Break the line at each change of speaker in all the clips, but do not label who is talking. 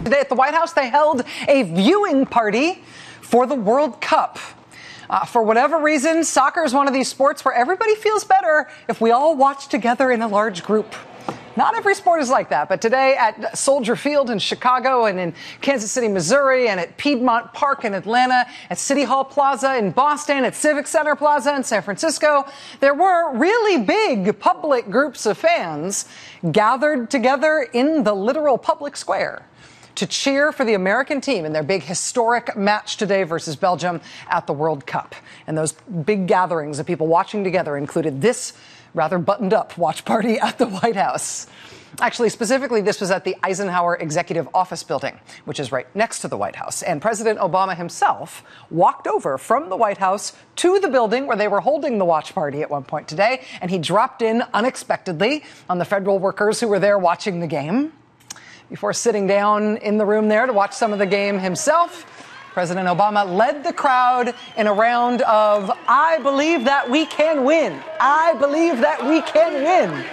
Today at the White House, they held a viewing party for the World Cup. For whatever reason, soccer is one of these sports where everybody feels better if we all watch together in a large group. Not every sport is like that, but today at Soldier Field in Chicago and in Kansas City, Missouri, and at Piedmont Park in Atlanta, at City Hall Plaza in Boston, at Civic Center Plaza in San Francisco, there were really big public groups of fans gathered together in the literal public square to cheer for the American team in their big historic match today versus Belgium at the World Cup. And those big gatherings of people watching together included this rather buttoned up watch party at the White House. Actually, specifically, this was at the Eisenhower Executive Office Building, which is right next to the White House. And President Obama himself walked over from the White House to the building where they were holding the watch party at one point today. And he dropped in unexpectedly on the federal workers who were there watching the game. Before sitting down in the room there to watch some of the game himself, President Obama led the crowd in a round of, "I believe that we can win. I believe that we can win,"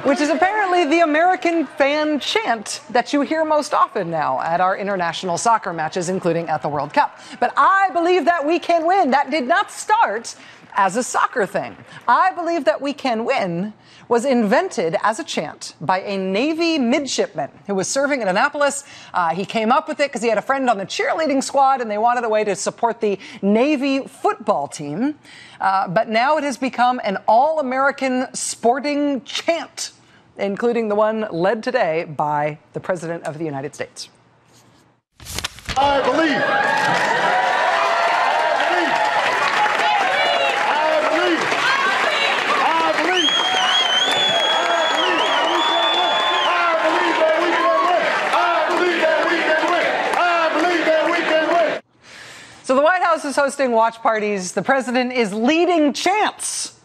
which is apparently the American fan chant that you hear most often now at our international soccer matches, including at the World Cup. But I believe that we can win. That did not start as a soccer thing. I believe that we can win was invented as a chant by a Navy midshipman who was serving in Annapolis. He came up with it because he had a friend on the cheerleading squad and they wanted a way to support the Navy football team. But now it has become an all-American sporting chant, including the one led today by the President of the United States.
I believe.
So the White House is hosting watch parties. The president is leading chants.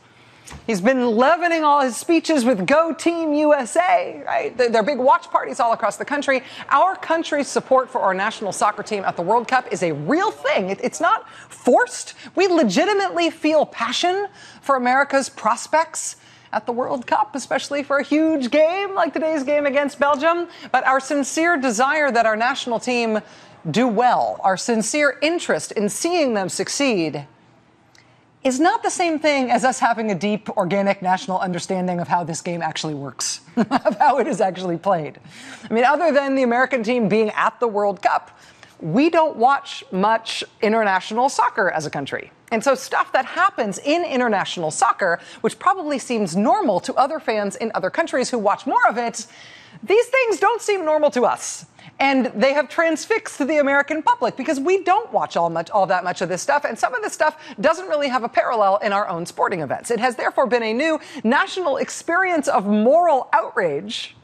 He's been leavening all his speeches with Go Team USA, right? They're big watch parties all across the country. Our country's support for our national soccer team at the World Cup is a real thing. It's not forced. We legitimately feel passion for America's prospects at the World Cup, especially for a huge game like today's game against Belgium. But our sincere desire that our national team do well, our sincere interest in seeing them succeed, is not the same thing as us having a deep, organic national understanding of how this game actually works, of how it is actually played. I mean, other than the American team being at the World Cup, we don't watch much international soccer as a country. And so stuff that happens in international soccer, which probably seems normal to other fans in other countries who watch more of it, these things don't seem normal to us. And they have transfixed the American public because we don't watch all that much of this stuff. And some of this stuff doesn't really have a parallel in our own sporting events. It has therefore been a new national experience of moral outrage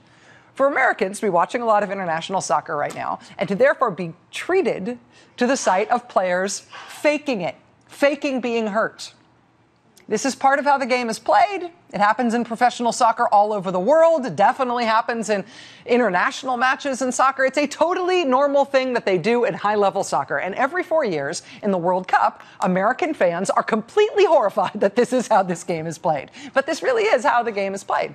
for Americans to be watching a lot of international soccer right now and to therefore be treated to the sight of players faking it, faking being hurt. This is part of how the game is played. It happens in professional soccer all over the world. It definitely happens in international matches in soccer. It's a totally normal thing that they do in high-level soccer. And every 4 years in the World Cup, American fans are completely horrified that this is how this game is played. But this really is how the game is played.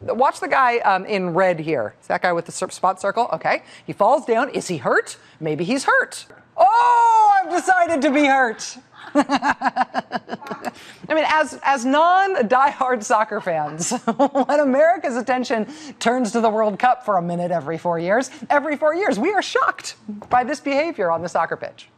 Watch the guy in red here. Is that guy with the spot circle? Okay. He falls down. Is he hurt? Maybe he's hurt. Oh, I've decided to be hurt. I mean, as non-diehard soccer fans, when America's attention turns to the World Cup for a minute every 4 years, we are shocked by this behavior on the soccer pitch.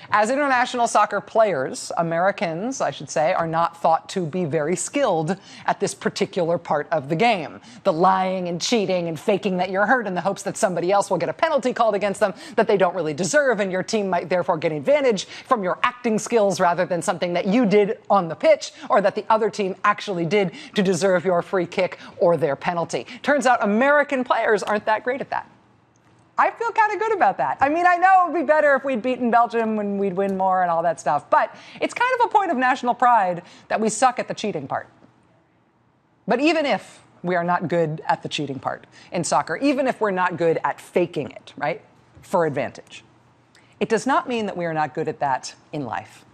As international soccer players, Americans, I should say, are not thought to be very skilled at this particular part of the game. The lying and cheating and faking that you're hurt in the hopes that somebody else will get a penalty called against them that they don't really deserve, and your team might therefore get advantage from your acting skills rather than something that you did on the pitch or that the other team actually did to deserve your free kick or their penalty. Turns out American players aren't that great at that. I feel kind of good about that. I mean, I know it would be better if we'd beaten Belgium and we'd win more and all that stuff, but it's kind of a point of national pride that we suck at the cheating part. But even if we are not good at the cheating part in soccer, even if we're not good at faking it, right, for advantage, it does not mean that we are not good at that in life,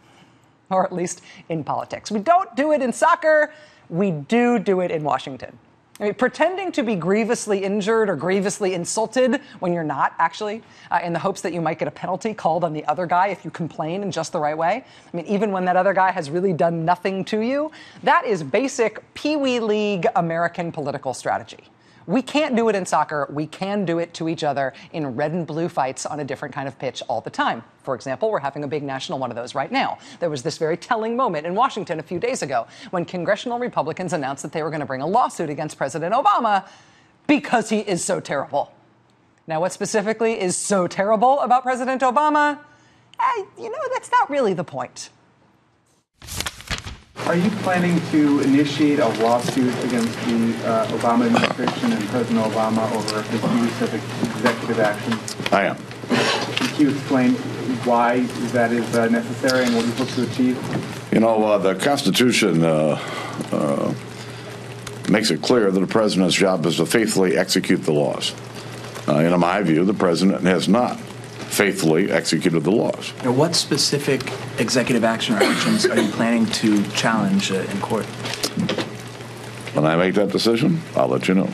or at least in politics. We don't do it in soccer. We do it in Washington. I mean, pretending to be grievously injured or grievously insulted when you're not actually, in the hopes that you might get a penalty called on the other guy if you complain in just the right way. I mean, even when that other guy has really done nothing to you, that is basic Pee Wee League American political strategy. We can't do it in soccer. We can do it to each other in red and blue fights on a different kind of pitch all the time. For example, we're having a big national one of those right now. There was this very telling moment in Washington a few days ago when congressional Republicans announced that they were going to bring a lawsuit against President Obama because he is so terrible. Now, what specifically is so terrible about President Obama? That's not really the point.
Are you planning to initiate a lawsuit against the Obama administration and President Obama over his use of executive action?
I am.
Can you explain why that is necessary and what you hope to achieve?
The Constitution makes it clear that the president's job is to faithfully execute the laws. In my view, the president has not faithfully executed the laws.
What specific executive action or actions are you planning to challenge in court?
When I make that decision, I'll let you know.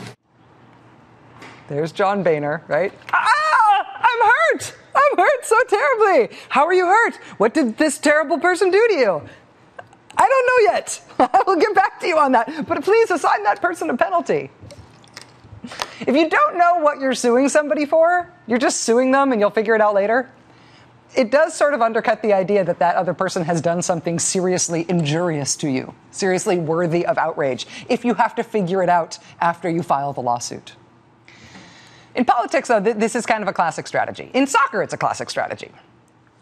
There's John Boehner, right? I'm hurt! I'm hurt so terribly! How are you hurt? What did this terrible person do to you? I don't know yet. I will get back to you on that. But please assign that person a penalty. If you don't know what you're suing somebody for, you're just suing them and you'll figure it out later. It does sort of undercut the idea that that other person has done something seriously injurious to you, seriously worthy of outrage, if you have to figure it out after you file the lawsuit. In politics, though, this is kind of a classic strategy. In soccer, it's a classic strategy.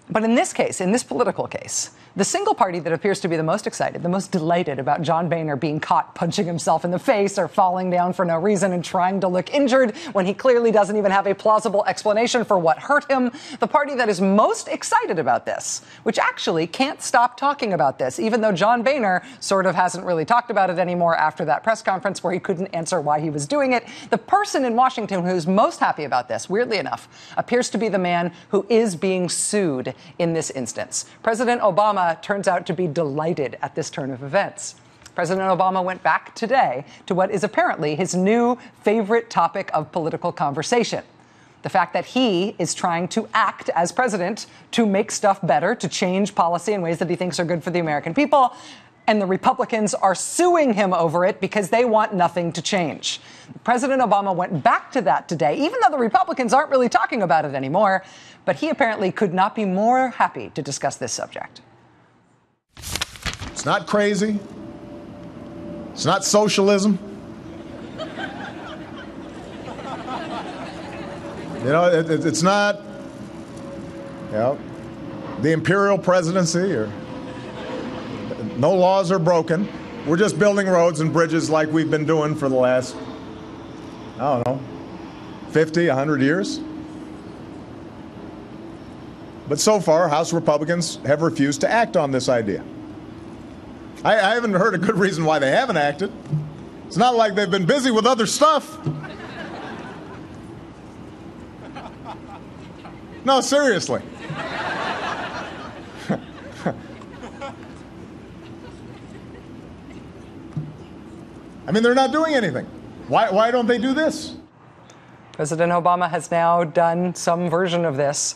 But in this case, in this political case, the single party that appears to be the most excited, the most delighted about John Boehner being caught punching himself in the face or falling down for no reason and trying to look injured when he clearly doesn't even have a plausible explanation for what hurt him, the party that is most excited about this, which actually can't stop talking about this, even though John Boehner sort of hasn't really talked about it anymore after that press conference where he couldn't answer why he was doing it. The person in Washington who's most happy about this, weirdly enough, appears to be the man who is being sued in this instance. President Obama turns out to be delighted at this turn of events. President Obama went back today to what is apparently his new favorite topic of political conversation. The fact that he is trying to act as president to make stuff better, to change policy in ways that he thinks are good for the American people. And the Republicans are suing him over it because they want nothing to change. President Obama went back to that today, even though the Republicans aren't really talking about it anymore. But he apparently could not be more happy to discuss this subject.
It's not crazy. It's not socialism. It's not, the imperial presidency or no laws are broken. We're just building roads and bridges like we've been doing for the last, 50, 100 years. But so far, House Republicans have refused to act on this idea. I haven't heard a good reason why they haven't acted. It's not like they've been busy with other stuff. No, seriously. They're not doing anything. Why don't they do this?
President Obama has now done some version of this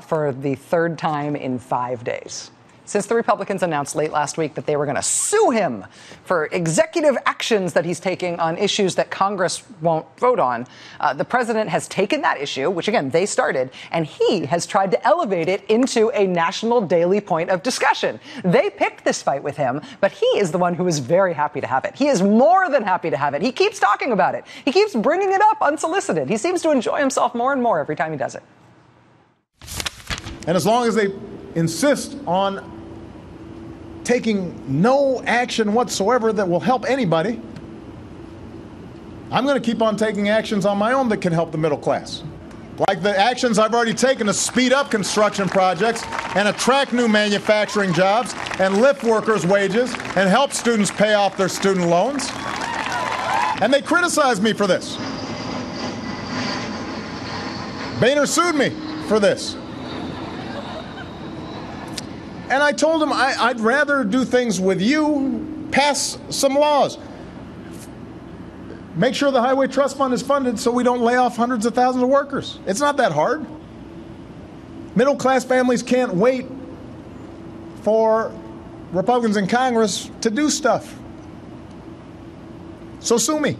for the third time in 5 days. Since the Republicans announced late last week that they were going to sue him for executive actions that he's taking on issues that Congress won't vote on, the president has taken that issue, which, again, they started, and he has tried to elevate it into a national daily point of discussion. They picked this fight with him, but he is the one who is very happy to have it. He is more than happy to have it. He keeps talking about it. He keeps bringing it up unsolicited. He seems to enjoy himself more and more every time he does it.
And as long as they insist on taking no action whatsoever that will help anybody, I'm going to keep on taking actions on my own that can help the middle class. Like the actions I've already taken to speed up construction projects and attract new manufacturing jobs and lift workers' wages and help students pay off their student loans. And they criticize me for this. Boehner sued me for this. And I told him I'd rather do things with you, pass some laws. make sure the Highway Trust Fund is funded so we don't lay off hundreds of thousands of workers. It's not that hard. Middle-class families can't wait for Republicans in Congress to do stuff. So sue me.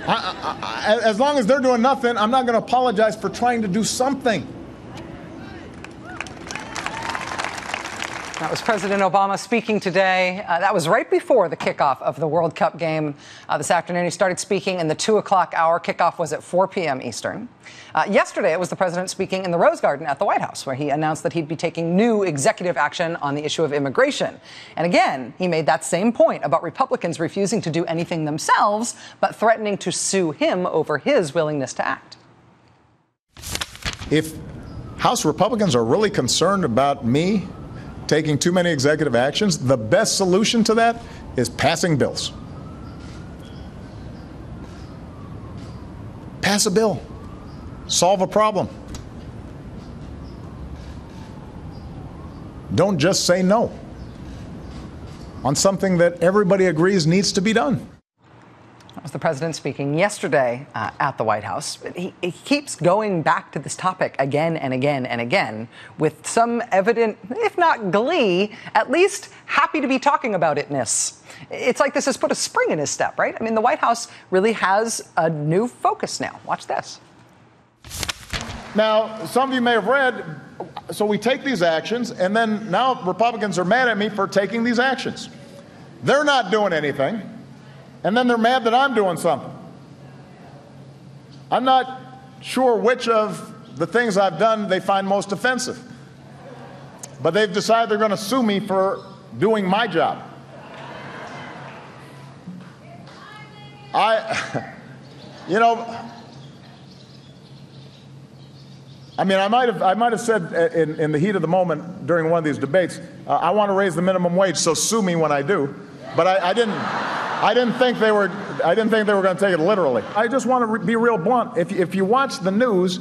As long as they're doing nothing, I'm not going to apologize for trying to do something.
That was President Obama speaking today. That was right before the kickoff of the World Cup game this afternoon. He started speaking in the 2 o'clock hour. Kickoff was at 4 p.m. Eastern. Yesterday, it was the president speaking in the Rose Garden at the White House, where he announced that he'd be taking new executive action on the issue of immigration. And again, he made that same point about Republicans refusing to do anything themselves, but threatening to sue him over his willingness to act.
If House Republicans are really concerned about me taking too many executive actions, the best solution to that is passing bills. Pass a bill. Solve a problem. Don't just say no on something that everybody agrees needs to be done.
That was the president speaking yesterday at the White House. He keeps going back to this topic again and again and again with some evident, if not glee, at least happy to be talking about it-ness. It's like this has put a spring in his step, right? I mean, the White House really has a new focus now. Watch this.
Now, some of you may have read, so we take these actions, and then now Republicans are mad at me for taking these actions. They're not doing anything. And then they're mad that I'm doing something. I'm not sure which of the things I've done they find most offensive. But they've decided they're going to sue me for doing my job. I might have said in the heat of the moment during one of these debates, I want to raise the minimum wage, so sue me when I do. But I didn't think they were going to take it literally. I just want to be real blunt. If you watch the news,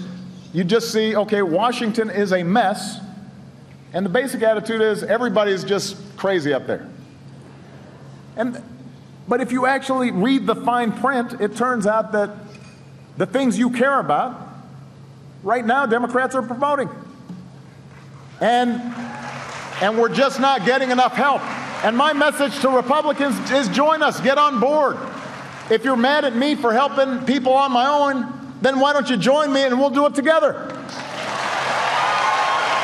you just see, okay, Washington is a mess, and the basic attitude is everybody's just crazy up there. But if you actually read the fine print, it turns out that the things you care about, right now, Democrats are promoting. And we're just not getting enough help. And my message to Republicans is join us, get on board. If you're mad at me for helping people on my own, then why don't you join me and we'll do it together.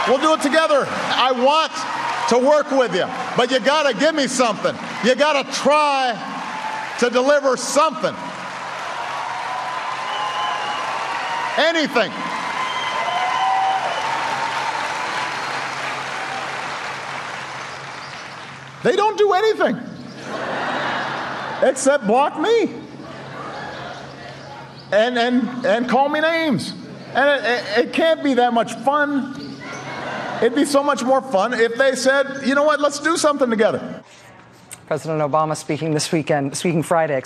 We'll do it together. I want to work with you, but you got to give me something. You got to try to deliver something. Anything. They don't do anything except block me and call me names. And it can't be that much fun. It'd be so much more fun if they said, you know what, let's do something together.
President Obama speaking Friday,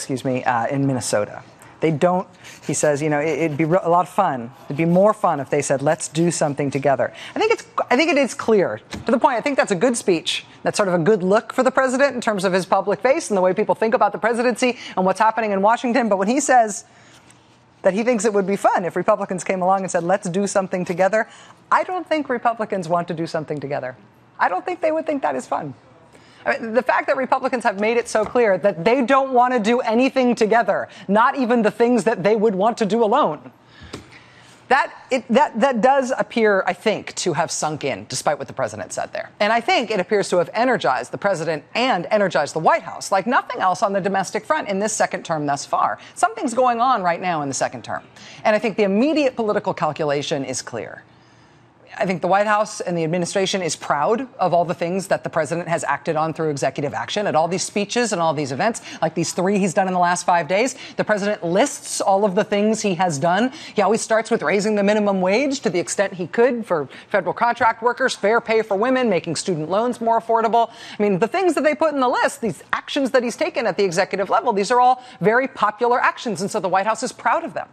in Minnesota. They don't, he says, it'd be a lot of fun. It'd be more fun if they said, let's do something together. I think it is clear. To the point, I think that's a good speech. That's sort of a good look for the president in terms of his public face and the way people think about the presidency and what's happening in Washington. But when he says that he thinks it would be fun if Republicans came along and said, let's do something together, I don't think Republicans want to do something together. I don't think they would think that is fun. I mean, the fact that Republicans have made it so clear that they don't want to do anything together, not even the things that they would want to do alone, that does appear, I think, to have sunk in, despite what the president said there. And I think it appears to have energized the president and energized the White House like nothing else on the domestic front in this second term thus far. Something's going on right now in the second term. And I think the immediate political calculation is clear. I think the White House and the administration is proud of all the things that the president has acted on through executive action at all these speeches and all these events, like these 3 he's done in the last 5 days. The president lists all of the things he has done. He always starts with raising the minimum wage to the extent he could for federal contract workers, fair pay for women, making student loans more affordable. I mean, the things that they put in the list, these actions that he's taken at the executive level, these are all very popular actions. And so the White House is proud of them.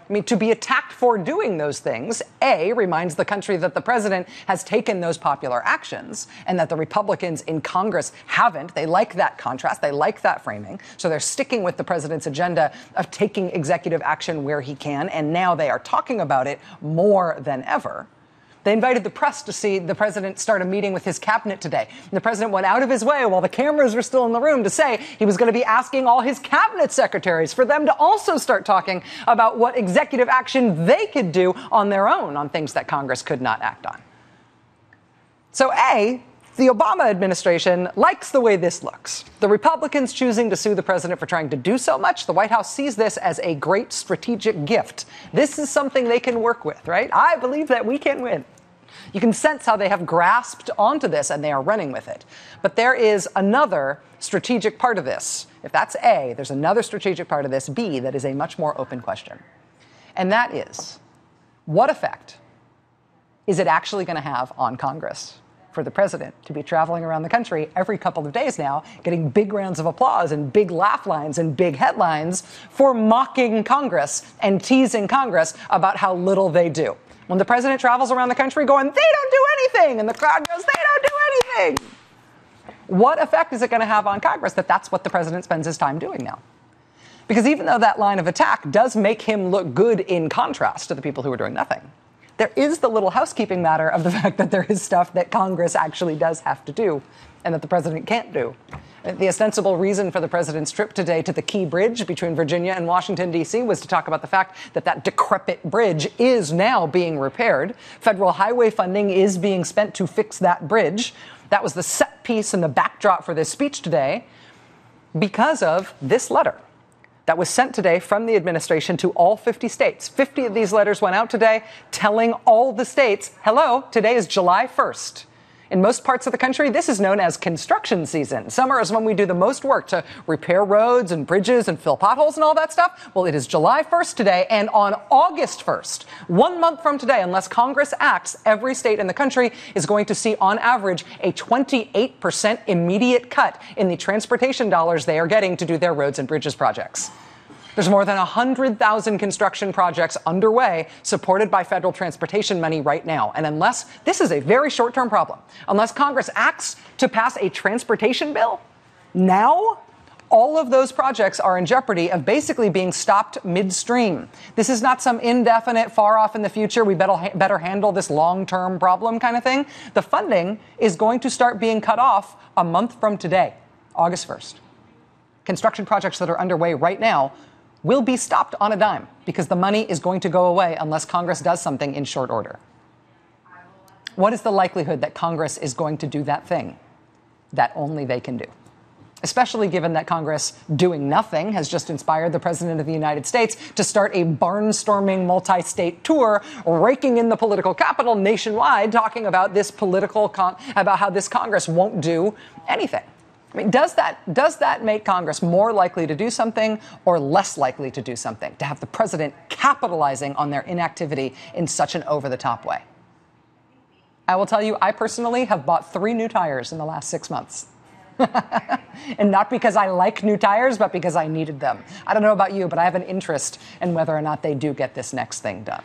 I I mean, to be attacked for doing those things, A, reminds the country that the president has taken those popular actions and that the Republicans in Congress haven't. They like that contrast. They like that framing. So they're sticking with the president's agenda of taking executive action where he can. And now they are talking about it more than ever. They invited the press to see the president start a meeting with his cabinet today. And the president went out of his way while the cameras were still in the room to say he was going to be asking all his cabinet secretaries for them to also start talking about what executive action they could do on their own on things that Congress could not act on. So, A, the Obama administration likes the way this looks. The Republicans choosing to sue the president for trying to do so much. The White House sees this as a great strategic gift. This is something they can work with, right? I believe that we can win. You can sense how they have grasped onto this and they are running with it. But there is another strategic part of this. If that's A, there's another strategic part of this, B, that is a much more open question. And that is, what effect is it actually going to have on Congress for the president to be traveling around the country every couple of days now, getting big rounds of applause and big laugh lines and big headlines for mocking Congress and teasing Congress about how little they do? When the president travels around the country going, they don't do anything, and the crowd goes, they don't do anything. What effect is it going to have on Congress that that's what the president spends his time doing now? Because even though that line of attack does make him look good in contrast to the people who are doing nothing, there is the little housekeeping matter of the fact that there is stuff that Congress actually does have to do and that the president can't do. The ostensible reason for the president's trip today to the Key Bridge between Virginia and Washington, D.C. was to talk about the fact that that decrepit bridge is now being repaired. Federal highway funding is being spent to fix that bridge. That was the set piece and the backdrop for this speech today because of this letter that was sent today from the administration to all 50 states. 50 of these letters went out today telling all the states, hello, today is July 1st. In most parts of the country, this is known as construction season. Summer is when we do the most work to repair roads and bridges and fill potholes and all that stuff. Well, it is July 1st today, and on August 1st, 1 month from today, unless Congress acts, every state in the country is going to see, on average, a 28% immediate cut in the transportation dollars they are getting to do their roads and bridges projects. There's more than 100,000 construction projects underway supported by federal transportation money right now. And unless this is a very short-term problem, unless Congress acts to pass a transportation bill now, all of those projects are in jeopardy of basically being stopped midstream. This is not some indefinite, far off in the future, we better handle this long-term problem kind of thing. The funding is going to start being cut off a month from today, August 1st. Construction projects that are underway right now will be stopped on a dime because the money is going to go away unless Congress does something in short order. What is the likelihood that Congress is going to do that thing that only they can do? Especially given that Congress doing nothing has just inspired the President of the United States to start a barnstorming multi-state tour, raking in the political capital nationwide, talking about this about how this Congress won't do anything. I mean, does that make Congress more likely to do something or less likely to do something, to have the president capitalizing on their inactivity in such an over-the-top way? I will tell you, I personally have bought 3 new tires in the last 6 months. And not because I like new tires, but because I needed them. I don't know about you, but I have an interest in whether or not they do get this next thing done.